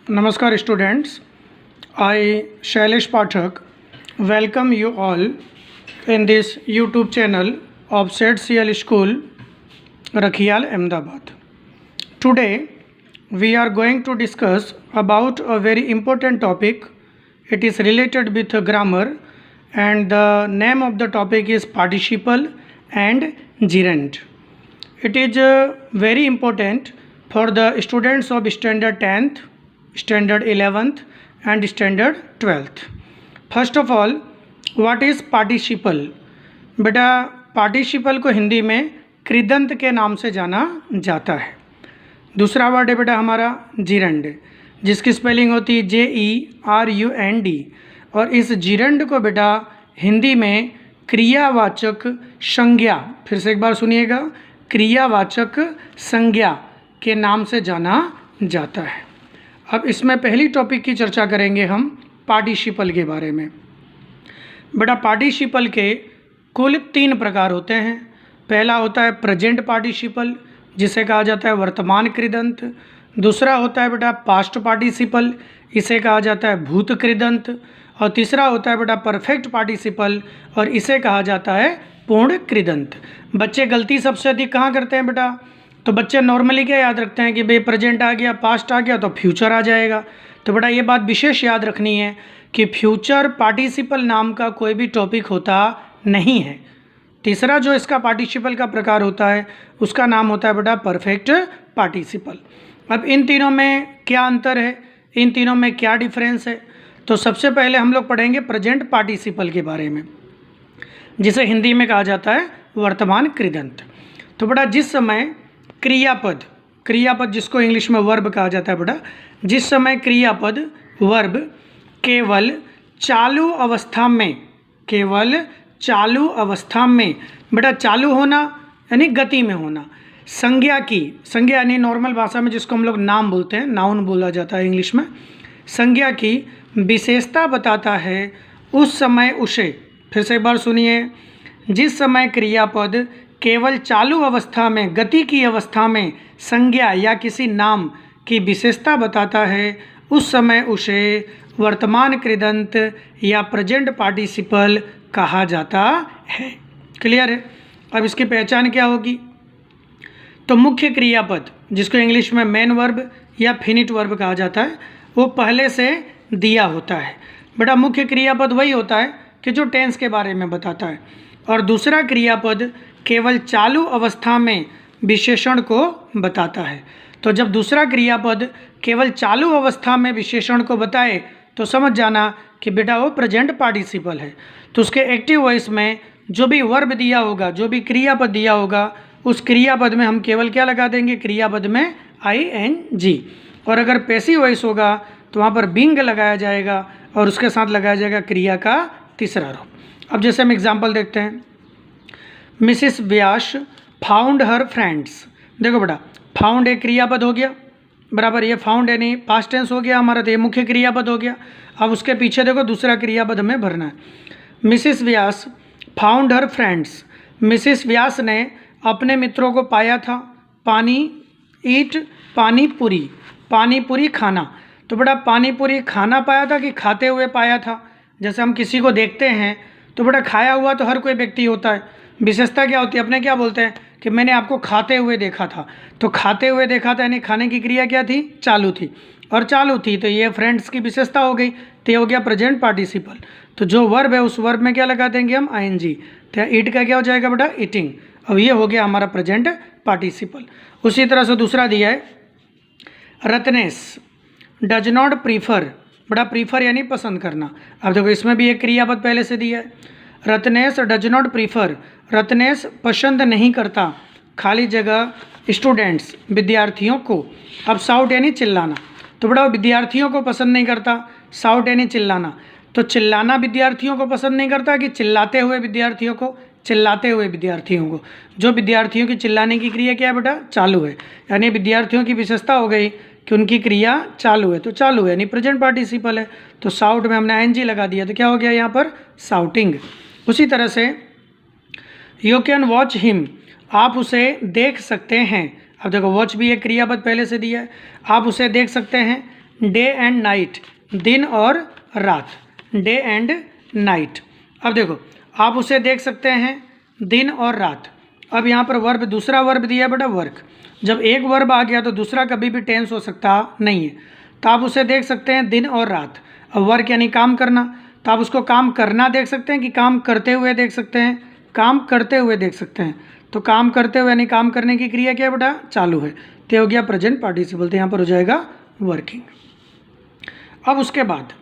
Namaskar students, I Shailesh Pathak welcome you all in this YouTube channel of ZCL School, Rakhial, Ahmedabad. Today we are going to discuss about a very important topic. It is related with grammar and the name of the topic is participle and gerund. It is very important for the students of standard 10th, standard 11th and standard 12th. First of all what is participle. बेटा participle को हिंदी में कृदंत के नाम से जाना जाता है। दूसरा वर्ड है बेटा हमारा जिरंड, जिसकी स्पेलिंग होती है JERUND और इस जिरंड को बेटा हिंदी में क्रियावाचक संज्ञा, फिर से एक बार सुनिएगा, क्रियावाचक संज्ञा के नाम से जाना जाता है। अब इसमें पहली टॉपिक की चर्चा करेंगे हम पार्टिसिपल के बारे में। बेटा पार्टिसिपल के कुल 3 प्रकार होते हैं। पहला होता है प्रेजेंट पार्टिसिपल, जिसे कहा जाता है वर्तमान कृदंत। दूसरा होता है बेटा पास्ट पार्टिसिपल, इसे कहा जाता है भूत कृदंत। और तीसरा होता है बेटा परफेक्ट पार्टिसिपल और इसे कहा जाता है पूर्ण कृदंत। बच्चे गलती सबसे अधिक कहाँ करते हैं बेटा? तो बच्चे नॉर्मली क्या याद रखते हैं कि भाई प्रेजेंट आ गया, पास्ट आ गया तो फ्यूचर आ जाएगा। तो बेटा ये बात विशेष याद रखनी है कि फ्यूचर पार्टिसिपल नाम का कोई भी टॉपिक होता नहीं है। तीसरा जो इसका पार्टिसिपल का प्रकार होता है उसका नाम होता है बेटा परफेक्ट पार्टिसिपल। अब इन तीनों में क्या अंतर है, इन तीनों में क्या डिफरेंस है? तो सबसे पहले हम लोग पढ़ेंगे प्रेजेंट पार्टिसिपल के बारे में, जिसे हिंदी में कहा जाता है वर्तमान कृदंत। तो बेटा जिस समय क्रियापद जिसको इंग्लिश में वर्ब कहा जाता है बेटा, जिस समय क्रियापद वर्ब केवल चालू अवस्था में बेटा चालू होना यानी गति में होना, संज्ञा यानी नॉर्मल भाषा में जिसको हम लोग नाम बोलते हैं, नाउन बोला जाता है इंग्लिश में, संज्ञा की विशेषता बताता है, उस समय उसे, फिर से एक बार सुनिए, जिस समय क्रियापद केवल चालू अवस्था में, गति की अवस्था में संज्ञा या किसी नाम की विशेषता बताता है, उस समय उसे वर्तमान कृदंत या प्रेजेंट पार्टिसिपल कहा जाता है। क्लियर है? अब इसकी पहचान क्या होगी? तो मुख्य क्रियापद जिसको इंग्लिश में मेन वर्ब या फिनिट वर्ब कहा जाता है, वो पहले से दिया होता है। बेटा मुख्य क्रियापद वही होता है कि जो टेंस के बारे में बताता है, और दूसरा क्रियापद केवल चालू अवस्था में विशेषण को बताता है। तो जब दूसरा क्रियापद केवल चालू अवस्था में विशेषण को बताए तो समझ जाना कि बेटा वो प्रेजेंट पार्टिसिपल है। तो उसके एक्टिव वॉइस में जो भी वर्ब दिया होगा, जो भी क्रियापद दिया होगा, उस क्रियापद में हम केवल क्या लगा देंगे? क्रियापद में ING। और अगर पैसिव वॉइस होगा तो वहाँ पर बीइंग लगाया जाएगा और उसके साथ लगाया जाएगा क्रिया का तीसरा रूप। अब जैसे हम एग्जाम्पल देखते हैं, मिसिस व्यास फाउंड हर फ्रेंड्स। देखो बेटा फाउंड एक क्रियापद हो गया, बराबर, ये फाउंड यानी पास्ट टेंस हो गया हमारा, तो ये मुख्य क्रियापद हो गया। अब उसके पीछे देखो दूसरा क्रियापद हमें भरना है। मिसिस व्यास फाउंड हर फ्रेंड्स, मिसिस व्यास ने अपने मित्रों को पाया था। पानी पूरी खाना। तो बेटा पानी पूरी खाना पाया था कि खाते हुए पाया था? जैसे हम किसी को देखते हैं तो बेटा खाया हुआ तो हर कोई व्यक्ति होता है, विशेषता क्या होती है? अपने क्या बोलते हैं कि मैंने आपको खाते हुए देखा था। तो खाते हुए देखा था यानी खाने की क्रिया क्या थी? चालू थी, और चालू थी तो ये फ्रेंड्स की विशेषता हो गई, तो ये हो गया प्रेजेंट पार्टिसिपल। तो जो वर्ब है उस वर्ब में क्या लगा देंगे हम? ING। तो ईट का क्या हो जाएगा बेटा? ईटिंग। अब ये हो गया हमारा प्रेजेंट पार्टिसिपल। उसी तरह से दूसरा दिया है, रत्नेश डज नॉट प्रीफर। बेटा प्रीफर यानी पसंद करना। अब देखो इसमें भी एक क्रियापद पहले से दिया है, Ratnesh does not prefer, Ratnesh पसंद नहीं करता, खाली जगह स्टूडेंट्स विद्यार्थियों को। अब साउट यानी चिल्लाना, तो बेटा विद्यार्थियों को पसंद नहीं करता, साउट यानी चिल्लाना। तो चिल्लाना विद्यार्थियों को पसंद नहीं करता कि चिल्लाते हुए विद्यार्थियों को? चिल्लाते हुए विद्यार्थियों को। जो विद्यार्थियों की चिल्लाने की क्रिया क्या है बेटा? चालू है, यानी विद्यार्थियों की विशेषता हो गई कि उनकी क्रिया चालू है, तो चालू है यानी प्रेजेंट पार्टिसिपल है। तो साउट में हमने ING लगा दिया, तो क्या हो गया यहाँ पर? साउटिंग। उसी तरह से यू कैन वॉच हिम, आप उसे देख सकते हैं। अब देखो वॉच भी एक क्रियापद पहले से दिया है, आप उसे देख सकते हैं। डे एंड नाइट, दिन और रात, डे एंड नाइट। अब देखो आप उसे देख सकते हैं दिन और रात। अब यहाँ पर वर्ब, दूसरा वर्ब दिया बेटा वर्क। जब एक वर्ब आ गया तो दूसरा कभी भी टेंस हो सकता नहीं है, तो आप उसे देख सकते हैं दिन और रात। अब वर्क यानी काम करना, तो आप उसको काम करना देख सकते हैं कि काम करते हुए देख सकते हैं, काम करते हुए देख सकते हैं। तो काम करते हुए यानी काम करने की क्रिया क्या बेटा, चालू है, तो हो गया प्रेजेंट पार्टिसिपल, तो यहाँ पर हो जाएगा वर्किंग। अब उसके बाद